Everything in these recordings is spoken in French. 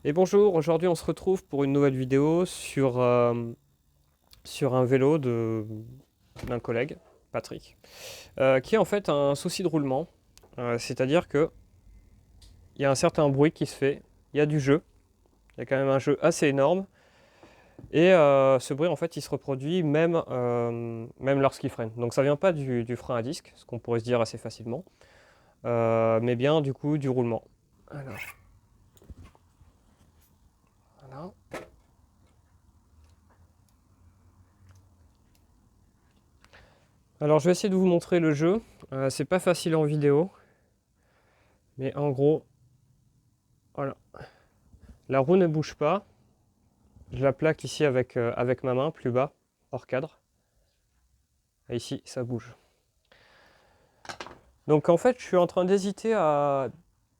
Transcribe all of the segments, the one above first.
Et bonjour, aujourd'hui on se retrouve pour une nouvelle vidéo sur un vélo d'un collègue, Patrick, qui a en fait un souci de roulement. C'est-à-dire que il y a un certain bruit qui se fait, il y a du jeu, il y a quand même un jeu assez énorme, et ce bruit en fait il se reproduit même lorsqu'il freine. Donc ça vient pas du frein à disque, ce qu'on pourrait se dire assez facilement, mais bien du coup du roulement. Alors, voilà. Alors je vais essayer de vous montrer le jeu. C'est pas facile en vidéo, mais en gros, voilà. La roue ne bouge pas. Je la plaque ici avec ma main, plus bas, hors cadre. Et ici, ça bouge. Donc en fait, je suis en train d'hésiter à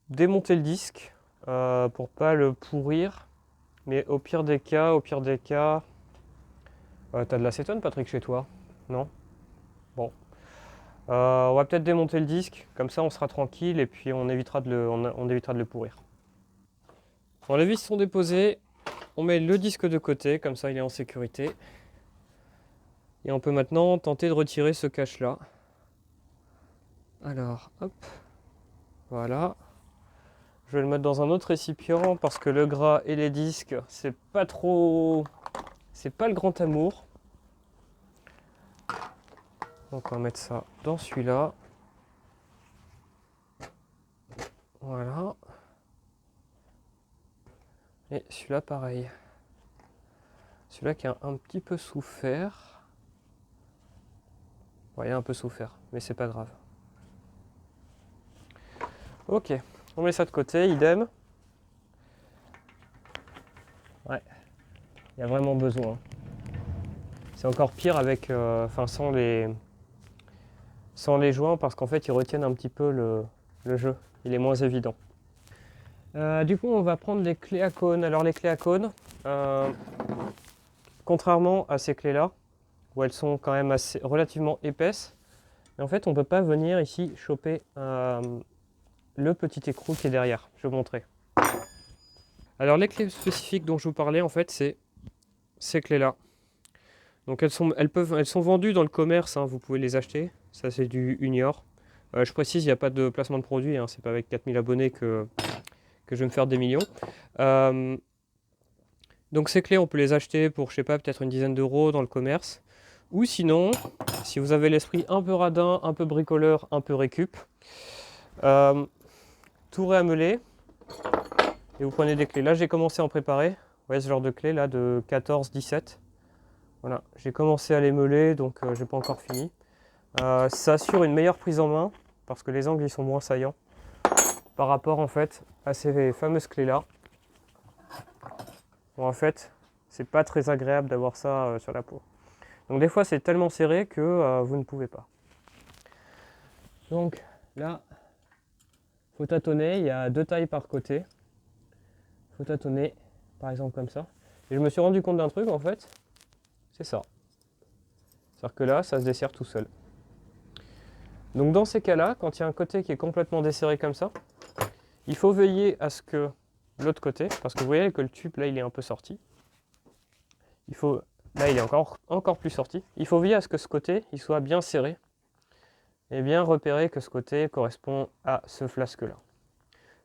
démonter le disque pour pas le pourrir. Mais au pire des cas, t'as de l'acétone, Patrick, chez toi? Non? Bon. On va peut-être démonter le disque, comme ça on sera tranquille et puis on évitera on évitera de le pourrir. Bon, les vis sont déposées, on met le disque de côté, comme ça il est en sécurité. Et on peut maintenant tenter de retirer ce cache-là. Alors, hop, voilà. Je vais le mettre dans un autre récipient parce que le gras et les disques, c'est pas le grand amour. Donc on va mettre ça dans celui-là. Voilà. Et celui-là pareil. Celui-là qui a un petit peu souffert. Ouais, il a un peu souffert, mais c'est pas grave. Ok, on met ça de côté, idem. Ouais, il y a vraiment besoin. C'est encore pire avec, sans les joints parce qu'en fait ils retiennent un petit peu le jeu. Il est moins évident. Du coup, on va prendre les clés à cône. Alors les clés à cône, contrairement à ces clés-là, où elles sont quand même relativement épaisses, mais en fait on ne peut pas venir ici choper le petit écrou qui est derrière. Je vais vous montrer. Alors les clés spécifiques dont je vous parlais, en fait, c'est ces clés-là. Donc elles sont vendues dans le commerce, hein, vous pouvez les acheter. Ça c'est du Unior. Je précise, il n'y a pas de placement de produit, hein, c'est pas avec 4000 abonnés que je vais me faire des millions. Donc ces clés, on peut les acheter pour, je sais pas, peut-être une dizaine d'euros dans le commerce. Ou sinon, si vous avez l'esprit un peu radin, un peu bricoleur, un peu récup, tout réameler et vous prenez des clés. Là, j'ai commencé à en préparer. Vous voyez ce genre de clés là de 14, 17. Voilà, j'ai commencé à les meuler, donc j'ai pas encore fini. Ça assure une meilleure prise en main parce que les angles ils sont moins saillants par rapport en fait à ces fameuses clés là. Bon, en fait, c'est pas très agréable d'avoir ça sur la peau. Donc des fois c'est tellement serré que vous ne pouvez pas. Donc là, faut tâtonner, il y a deux tailles par côté. Faut tâtonner, par exemple comme ça. Et je me suis rendu compte d'un truc en fait, c'est ça. C'est-à-dire que là, ça se desserre tout seul. Donc dans ces cas-là, quand il y a un côté qui est complètement desserré comme ça, il faut veiller à ce que l'autre côté, parce que vous voyez que le tube là il est un peu sorti, là il est encore plus sorti, il faut veiller à ce que ce côté il soit bien serré et bien repérer que ce côté correspond à ce flasque là.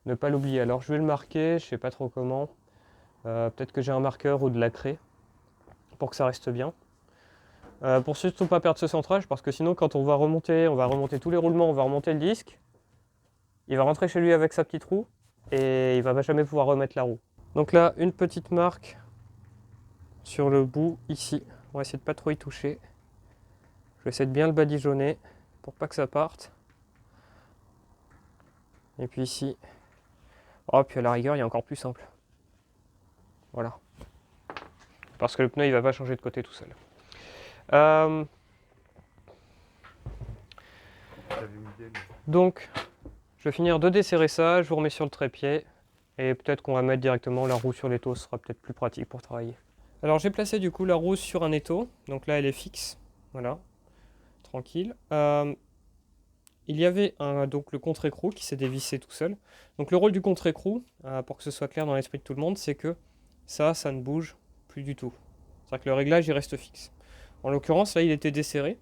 Ne pas l'oublier. Alors je vais le marquer, je sais pas trop comment, peut-être que j'ai un marqueur ou de la craie pour que ça reste bien. Pour surtout pas perdre ce centrage parce que sinon quand on va remonter tous les roulements, on va remonter le disque, il va rentrer chez lui avec sa petite roue et il va jamais pouvoir remettre la roue. Donc là, une petite marque sur le bout ici. On va essayer de pas trop y toucher. Je vais essayer de bien le badigeonner pour pas que ça parte. Et puis ici. Oh, puis à la rigueur, il y a encore plus simple. Voilà. Parce que le pneu, il va pas changer de côté tout seul. Donc, je vais finir de desserrer ça. Je vous remets sur le trépied. Et peut-être qu'on va mettre directement la roue sur l'étau. Ce sera peut-être plus pratique pour travailler. Alors, j'ai placé du coup la roue sur un étau. Donc là, elle est fixe. Voilà. Tranquille. il y avait donc le contre-écrou qui s'est dévissé tout seul. Donc le rôle du contre-écrou, pour que ce soit clair dans l'esprit de tout le monde, c'est que ça ne bouge plus du tout. C'est-à-dire que le réglage il reste fixe. En l'occurrence, là il était desserré.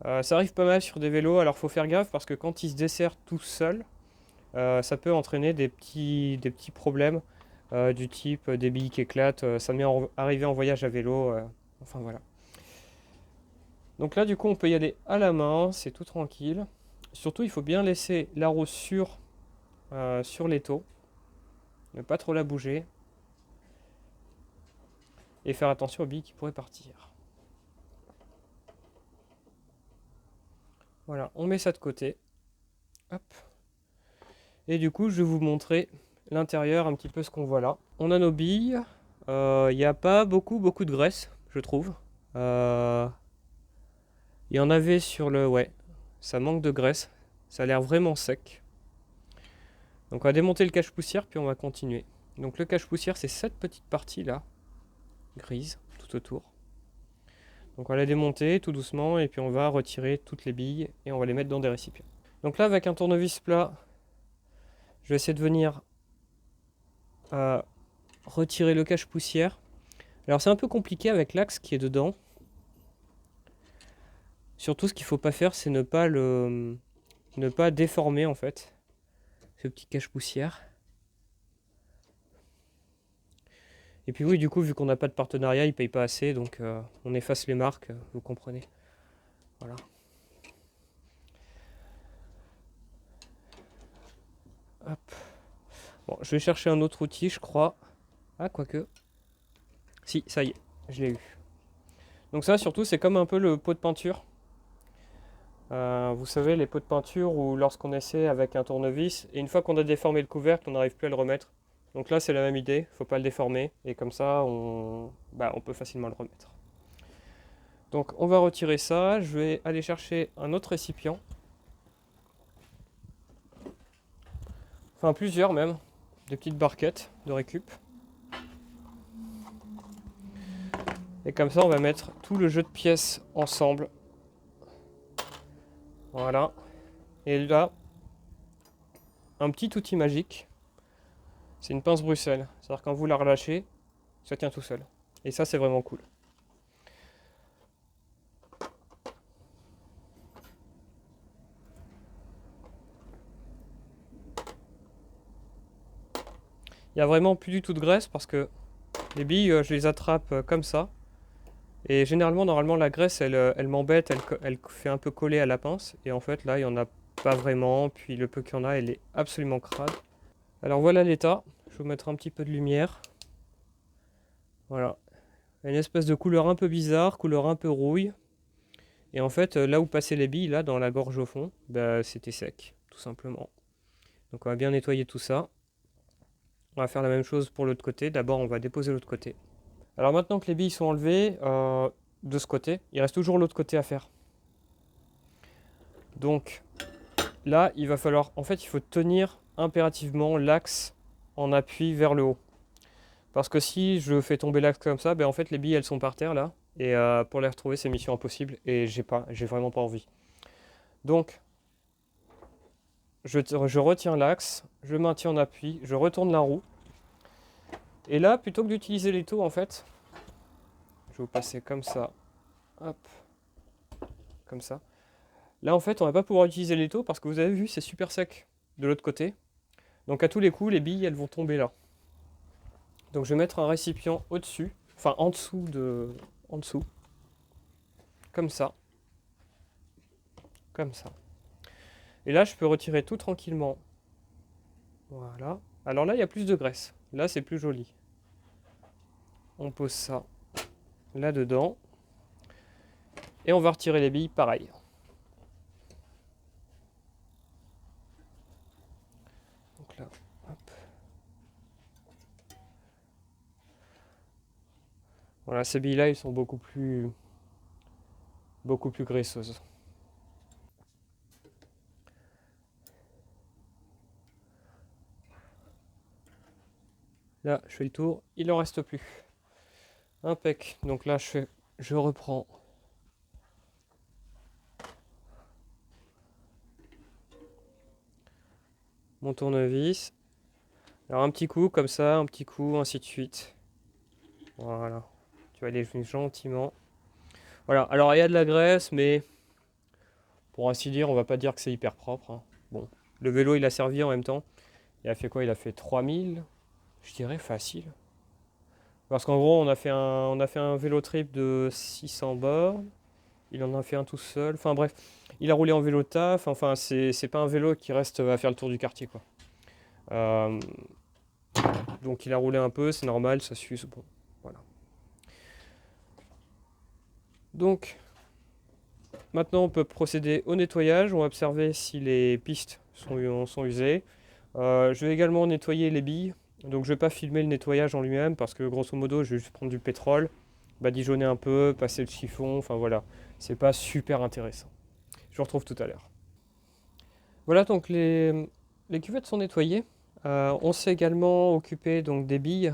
Ça arrive pas mal sur des vélos, alors faut faire gaffe parce que quand il se desserre tout seul, ça peut entraîner des petits problèmes du type des billes qui éclatent. Ça m'est arrivé en voyage à vélo. Enfin voilà. Donc là, du coup, on peut y aller à la main, c'est tout tranquille. Surtout, il faut bien laisser la roue sur l'étau, ne pas trop la bouger, et faire attention aux billes qui pourraient partir. Voilà, on met ça de côté. Hop. Et du coup, je vais vous montrer l'intérieur, un petit peu ce qu'on voit là. On a nos billes. Il n'y a pas beaucoup de graisse, je trouve. Il y en avait sur le... Ouais, ça manque de graisse. Ça a l'air vraiment sec. Donc on va démonter le cache-poussière, puis on va continuer. Donc le cache-poussière, c'est cette petite partie là, grise, tout autour. Donc on va la démonter tout doucement, et puis on va retirer toutes les billes, et on va les mettre dans des récipients. Donc là, avec un tournevis plat, je vais essayer de venir retirer le cache-poussière. Alors c'est un peu compliqué avec l'axe qui est dedans. Surtout, ce qu'il ne faut pas faire, c'est ne pas déformer en fait ce petit cache-poussière. Et puis oui, du coup, vu qu'on n'a pas de partenariat, ils ne payent pas assez, donc on efface les marques, vous comprenez. Voilà. Hop. Bon, je vais chercher un autre outil, je crois. Ah, quoique. Si, ça y est, je l'ai eu. Donc ça, surtout, c'est comme un peu le pot de peinture. Vous savez, les pots de peinture où lorsqu'on essaie avec un tournevis, et une fois qu'on a déformé le couvercle, on n'arrive plus à le remettre. Donc là, c'est la même idée, faut pas le déformer, et comme ça, on peut facilement le remettre. Donc on va retirer ça, je vais aller chercher un autre récipient. Enfin plusieurs même, des petites barquettes de récup. Et comme ça, on va mettre tout le jeu de pièces ensemble. Voilà. Et là, un petit outil magique. C'est une pince Bruxelles. C'est-à-dire quand vous la relâchez, ça tient tout seul. Et ça, c'est vraiment cool. Il n'y a vraiment plus du tout de graisse parce que les billes, je les attrape comme ça. Et généralement, normalement, la graisse, elle m'embête, elle fait un peu coller à la pince. Et en fait, là, il n'y en a pas vraiment. Puis le peu qu'il y en a, elle est absolument crade. Alors voilà l'état. Je vais vous mettre un petit peu de lumière. Voilà. Une espèce de couleur un peu bizarre, couleur un peu rouille. Et en fait, là où passaient les billes, là, dans la gorge au fond, c'était sec, tout simplement. Donc on va bien nettoyer tout ça. On va faire la même chose pour l'autre côté. D'abord, on va déposer l'autre côté. Alors maintenant que les billes sont enlevées de ce côté, il reste toujours l'autre côté à faire. Donc là, il va falloir, en fait, il faut tenir impérativement l'axe en appui vers le haut. Parce que si je fais tomber l'axe comme ça, en fait, les billes, elles sont par terre là. Et pour les retrouver, c'est mission impossible. Et j'ai vraiment pas envie. Donc, je retiens l'axe, je maintiens en appui, je retourne la roue. Et là, plutôt que d'utiliser l'étau, en fait, je vais vous passer comme ça. Hop. Comme ça. Là, en fait, on va pas pouvoir utiliser l'étau parce que vous avez vu, c'est super sec de l'autre côté. Donc à tous les coups, les billes, elles vont tomber là. Donc je vais mettre un récipient au-dessus, enfin en dessous en dessous. Comme ça. Comme ça. Et là, je peux retirer tout tranquillement. Voilà. Alors là, il y a plus de graisse. Là, c'est plus joli. On pose ça là-dedans. Et on va retirer les billes pareil. Donc là, hop. Voilà, ces billes-là, ils sont beaucoup plus graisseuses. Là, je fais le tour, il n'en reste plus. Impec. Donc là, je reprends. mon tournevis. Alors un petit coup comme ça, un petit coup, ainsi de suite. Voilà. Tu vas aller gentiment. Voilà, alors il y a de la graisse, mais pour ainsi dire, on va pas dire que c'est hyper propre, hein. Bon, le vélo il a servi en même temps. Il a fait quoi? Il a fait 3000, je dirais facile. Parce qu'en gros, on a fait un vélo trip de 600 bornes. Il en a fait un tout seul. Enfin bref, il a roulé en vélo taf. Enfin, c'est pas un vélo qui reste à faire le tour du quartier, quoi. Euh, donc il a roulé un peu, c'est normal, ça s'use. Bon, voilà. Donc maintenant, on peut procéder au nettoyage. On va observer si les pistes sont usées. Je vais également nettoyer les billes. Donc je ne vais pas filmer le nettoyage en lui-même parce que grosso modo, je vais juste prendre du pétrole, badigeonner un peu, passer le chiffon. Enfin voilà, c'est pas super intéressant. Je vous retrouve tout à l'heure. Voilà, donc les cuvettes sont nettoyées. On s'est également occupé donc des billes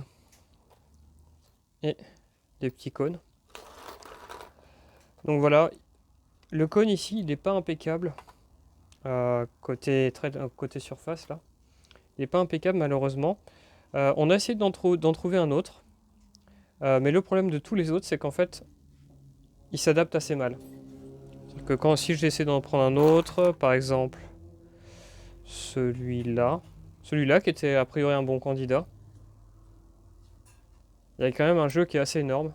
et des petits cônes. Donc voilà, le cône ici, il n'est pas impeccable. Côté surface là. Il n'est pas impeccable malheureusement. On a essayé d'en trouver un autre. Mais le problème de tous les autres, c'est qu'en fait, ils s'adaptent assez mal. C'est que si j'essaie d'en prendre un autre, par exemple celui-là qui était a priori un bon candidat, il y a quand même un jeu qui est assez énorme.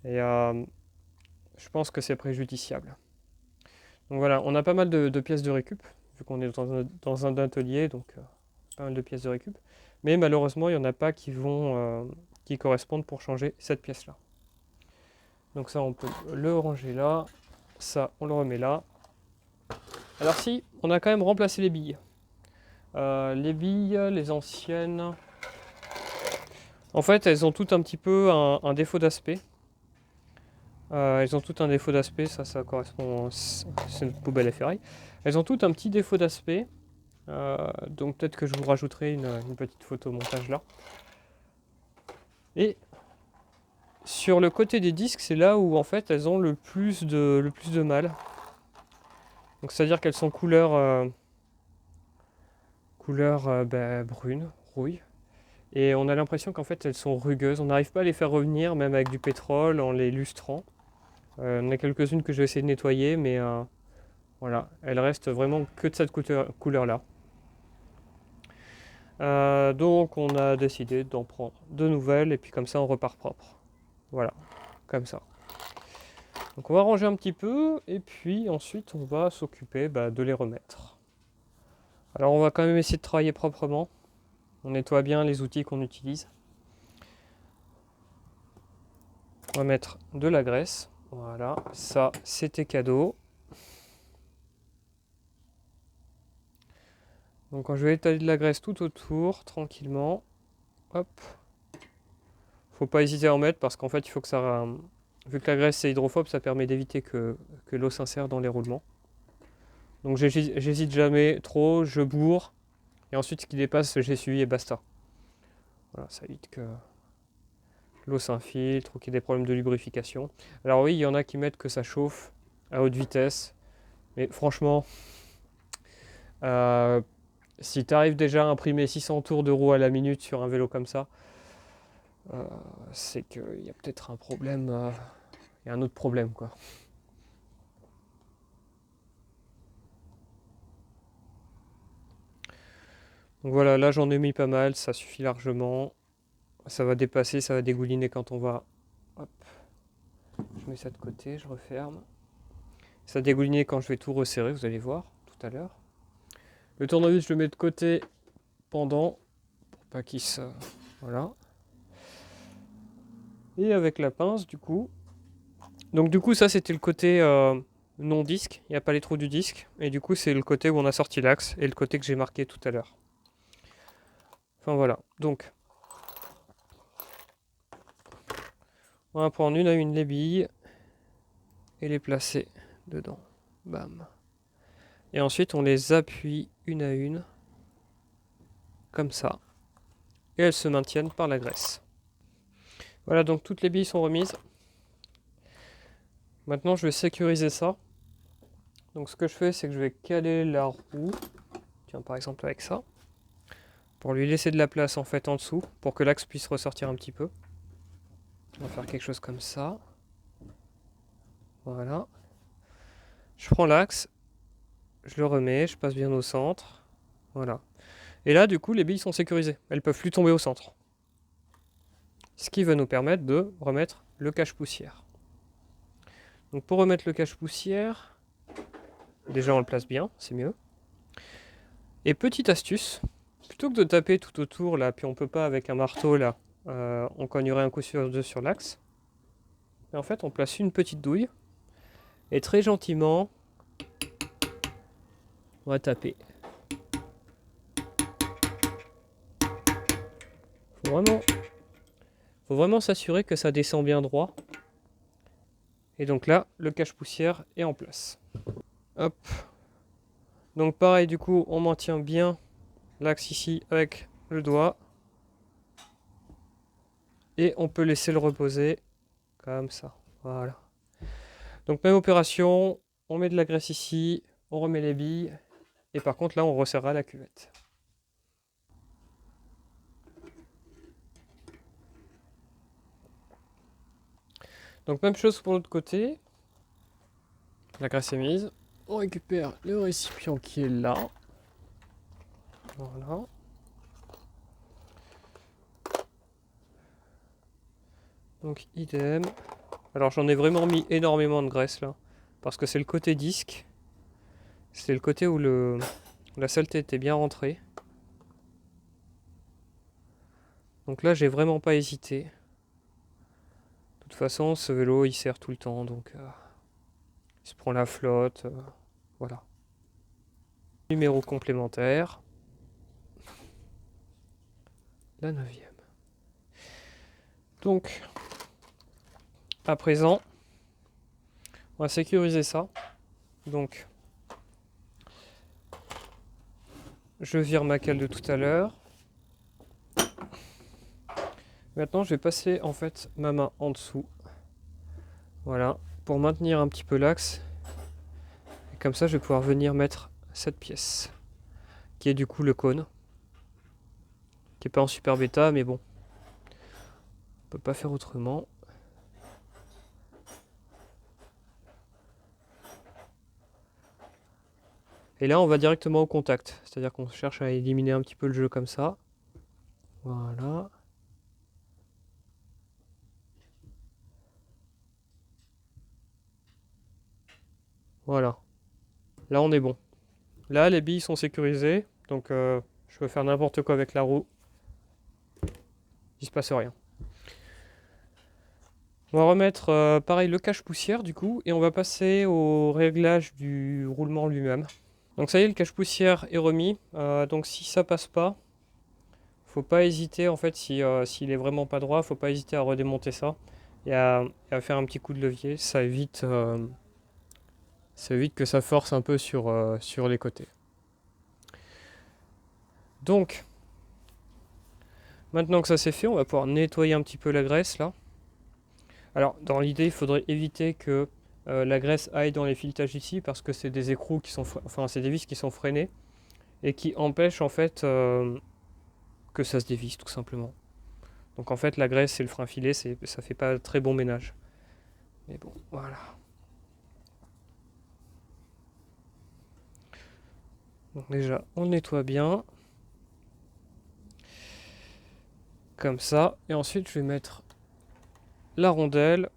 Et je pense que c'est préjudiciable. Donc voilà, on a pas mal de pièces de récup, vu qu'on est dans un atelier, donc pas mal de pièces de récup. Mais malheureusement, il n'y en a pas qui correspondent pour changer cette pièce-là. Donc ça, on peut le ranger là. Ça, on le remet là. Alors si, on a quand même remplacé les billes. Les billes, les anciennes, en fait, elles ont toutes un petit peu un défaut d'aspect. Elles ont toutes un défaut d'aspect, ça correspond, c'est une poubelle à ferraille. Elles ont toutes un petit défaut d'aspect. Donc peut-être que je vous rajouterai une petite photo au montage là. Et sur le côté des disques, c'est là où en fait elles ont le plus de mal. Donc c'est-à-dire qu'elles sont couleur brune, rouille. Et on a l'impression qu'en fait elles sont rugueuses. On n'arrive pas à les faire revenir, même avec du pétrole, en les lustrant. Il y en a quelques-unes que je vais essayer de nettoyer, mais voilà, elles restent vraiment que de cette couleur-là. Donc on a décidé d'en prendre de nouvelles, et puis comme ça on repart propre. Voilà, comme ça. Donc on va ranger un petit peu, et puis ensuite on va s'occuper de les remettre. Alors on va quand même essayer de travailler proprement. On nettoie bien les outils qu'on utilise. On va mettre de la graisse. Voilà, ça c'était cadeau. Donc quand je vais étaler de la graisse tout autour, tranquillement, hop. Faut pas hésiter à en mettre parce qu'en fait il faut que ça... Vu que la graisse c'est hydrophobe, ça permet d'éviter que l'eau s'insère dans les roulements. Donc j'hésite jamais trop, je bourre. Et ensuite ce qui dépasse, j'essuie et basta. Voilà, ça évite que l'eau s'infiltre ou qu'il y ait des problèmes de lubrification. Alors oui, il y en a qui mettent que ça chauffe à haute vitesse. Mais franchement, si tu arrives déjà à imprimer 600 tours de roue à la minute sur un vélo comme ça, c'est qu'il y a peut-être un problème. Il y a un autre problème, quoi. Donc voilà, là j'en ai mis pas mal, ça suffit largement. Ça va dépasser, ça va dégouliner quand on va... Hop. Je mets ça de côté, je referme. Ça va dégouliner quand je vais tout resserrer, vous allez voir tout à l'heure. Le tournevis, je le mets de côté pendant, pour pas qu'il se... Voilà. Et avec la pince, du coup... Donc du coup, ça c'était le côté non disque, il n'y a pas les trous du disque. Et du coup, c'est le côté où on a sorti l'axe et le côté que j'ai marqué tout à l'heure. Enfin voilà, donc... On va prendre une à une les billes et les placer dedans. Bam. Et ensuite, on les appuie une à une, comme ça. Et elles se maintiennent par la graisse. Voilà, donc toutes les billes sont remises. Maintenant, je vais sécuriser ça. Donc ce que je fais, c'est que je vais caler la roue. Tiens, par exemple avec ça. Pour lui laisser de la place en fait en dessous, pour que l'axe puisse ressortir un petit peu. On va faire quelque chose comme ça. Voilà. Je prends l'axe, je le remets, je passe bien au centre. Voilà. Et là, du coup, les billes sont sécurisées. Elles peuvent plus tomber au centre. Ce qui va nous permettre de remettre le cache-poussière. Donc pour remettre le cache-poussière, déjà on le place bien, c'est mieux. Et petite astuce, plutôt que de taper tout autour là, puis on peut pas avec un marteau là, on cognerait un coup sur deux sur l'axe. Et en fait on place une petite douille et très gentiment on va taper. Faut vraiment s'assurer que ça descend bien droit. Et donc là, le cache-poussière est en place. Hop. Donc pareil, du coup, on maintient bien l'axe ici avec le doigt. Et on peut laisser le reposer comme ça. Voilà. Donc même opération, on met de la graisse ici, on remet les billes. Et par contre là, on resserrera la cuvette. Donc même chose pour l'autre côté. La graisse est mise. On récupère le récipient qui est là. Voilà. Donc idem. Alors j'en ai vraiment mis énormément de graisse là. Parce que c'est le côté disque. C'est le côté où la saleté était bien rentrée. Donc là j'ai vraiment pas hésité. De toute façon ce vélo il sert tout le temps. Donc il se prend la flotte. Voilà. Numéro complémentaire. La 9e. Donc à présent on va sécuriser ça. Donc je vire ma cale de tout à l'heure. Maintenant je vais passer en fait ma main en dessous. Voilà. Pour maintenir un petit peu l'axe. Et comme ça je vais pouvoir venir mettre cette pièce. Qui est du coup le cône. Qui est pas en super bêta mais bon. On peut pas faire autrement. Et là on va directement au contact. C'est-à-dire qu'on cherche à éliminer un petit peu le jeu comme ça. Voilà. Voilà. Là on est bon. Là les billes sont sécurisées. Donc je peux faire n'importe quoi avec la roue. Il se passe rien. On va remettre pareil le cache-poussière du coup. Et on va passer au réglage du roulement lui-même. Donc ça y est, le cache-poussière est remis. Donc si ça passe pas, faut pas hésiter en fait, s'il est vraiment pas droit, faut pas hésiter à redémonter ça et à faire un petit coup de levier. Ça évite que ça force un peu sur les côtés. Donc maintenant que ça c'est fait, on va pouvoir nettoyer un petit peu la graisse là. Alors dans l'idée, il faudrait éviter que la graisse aille dans les filetages ici parce que c'est des écrous qui sont, enfin c'est des vis qui sont freinées et qui empêchent en fait que ça se dévisse tout simplement. Donc en fait la graisse et le frein filé, ça fait pas très bon ménage. Mais bon, voilà. Donc déjà, on le nettoie bien. Comme ça. Et ensuite, je vais mettre la rondelle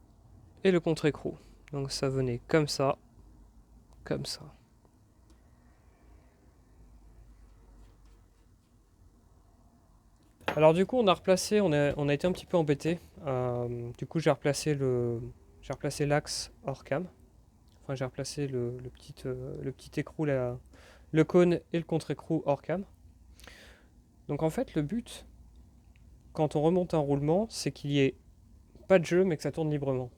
et le contre-écrou. Donc ça venait comme ça. Comme ça. Alors du coup, on a replacé, on a été un petit peu embêté. Du coup, j'ai replacé l'axe hors cam. Enfin, j'ai replacé le petit écrou, le cône et le contre-écrou hors cam. Donc en fait, le but, quand on remonte un roulement, c'est qu'il n'y ait pas de jeu, mais que ça tourne librement.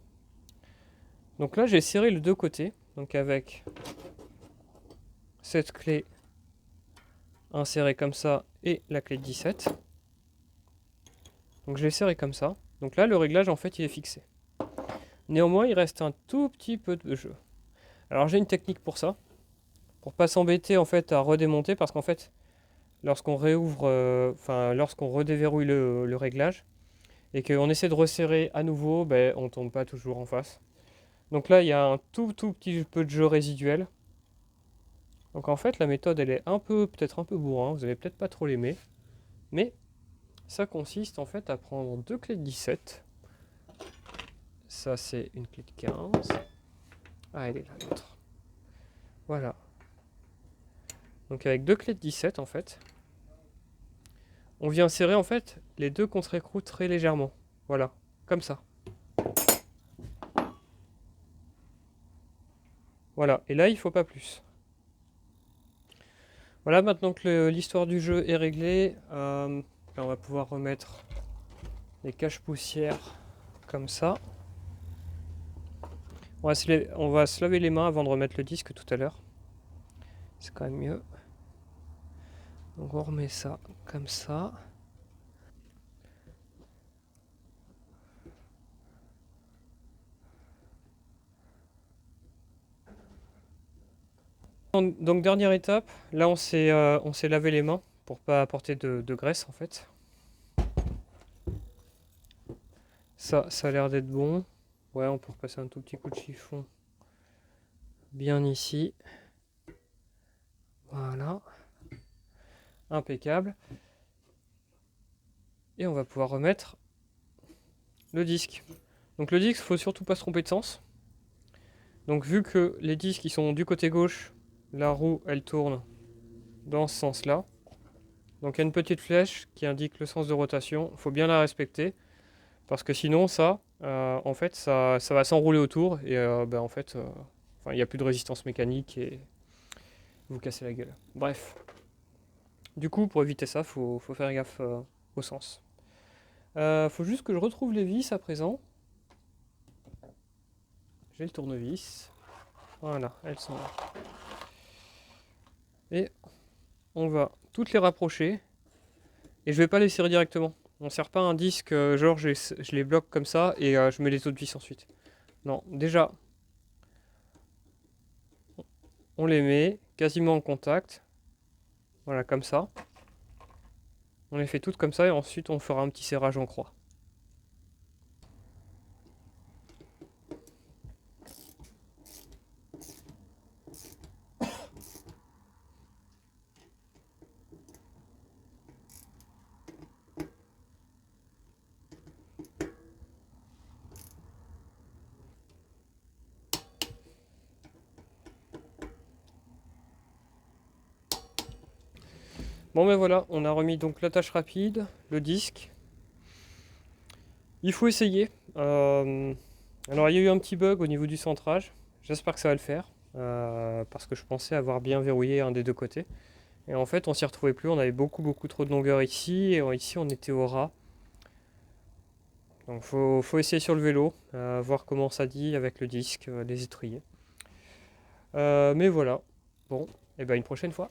Donc là, j'ai serré les deux côtés, donc avec cette clé insérée comme ça et la clé de 17. Donc je l'ai serré comme ça. Donc là, le réglage, en fait, il est fixé. Néanmoins, il reste un tout petit peu de jeu. Alors j'ai une technique pour ça. pour pas s'embêter en fait à redémonter, parce qu'en fait, lorsqu'on réouvre, lorsqu'on redéverrouille le réglage, et qu'on essaie de resserrer à nouveau, ben, on tombe pas toujours en face. Donc là, il y a un tout petit peu de jeu résiduel. Donc en fait, la méthode, elle est peut-être un peu bourrin, vous allez peut-être pas trop l'aimer. Mais ça consiste en fait à prendre deux clés de 17. Ça, c'est une clé de 15. Ah, elle est là, l'autre. Voilà. Donc avec deux clés de 17, en fait, on vient serrer en fait les deux contre-écrous très légèrement. Voilà, comme ça. Voilà, et là, il ne faut pas plus. Voilà, maintenant que l'histoire du jeu est réglée, on va pouvoir remettre les caches-poussières comme ça. On va se laver les mains avant de remettre le disque tout à l'heure. C'est quand même mieux. Donc on remet ça comme ça. Donc dernière étape, là on s'est lavé les mains pour pas apporter de graisse en fait. Ça a l'air d'être bon. Ouais, on peut repasser un tout petit coup de chiffon bien ici. Voilà. Impeccable. Et on va pouvoir remettre le disque. Donc le disque, il faut surtout pas se tromper de sens. Donc vu que les disques ils sont du côté gauche, la roue elle tourne dans ce sens-là. Donc il y a une petite flèche qui indique le sens de rotation. Il faut bien la respecter parce que sinon ça, en fait, ça va s'enrouler autour et en fait, il n'y a plus de résistance mécanique et vous cassez la gueule. Bref. Du coup, pour éviter ça, faut faire gaffe au sens. Faut juste que je retrouve les vis à présent. J'ai le tournevis. Voilà, elles sont là. Et on va toutes les rapprocher. Et je vais pas les serrer directement. On ne serre pas un disque, genre je les bloque comme ça et je mets les autres vis ensuite. Non, déjà, on les met quasiment en contact. Voilà, comme ça. On les fait toutes comme ça et ensuite on fera un petit serrage en croix. Bon ben voilà, on a remis donc l'attache rapide, le disque. Il faut essayer. Alors il y a eu un petit bug au niveau du centrage. J'espère que ça va le faire. Parce que je pensais avoir bien verrouillé un des deux côtés. Et en fait on s'y retrouvait plus, on avait beaucoup trop de longueur ici. Et ici on était au ras. Donc faut essayer sur le vélo, voir comment ça dit avec le disque, les étriers. Mais voilà. Bon, et ben une prochaine fois.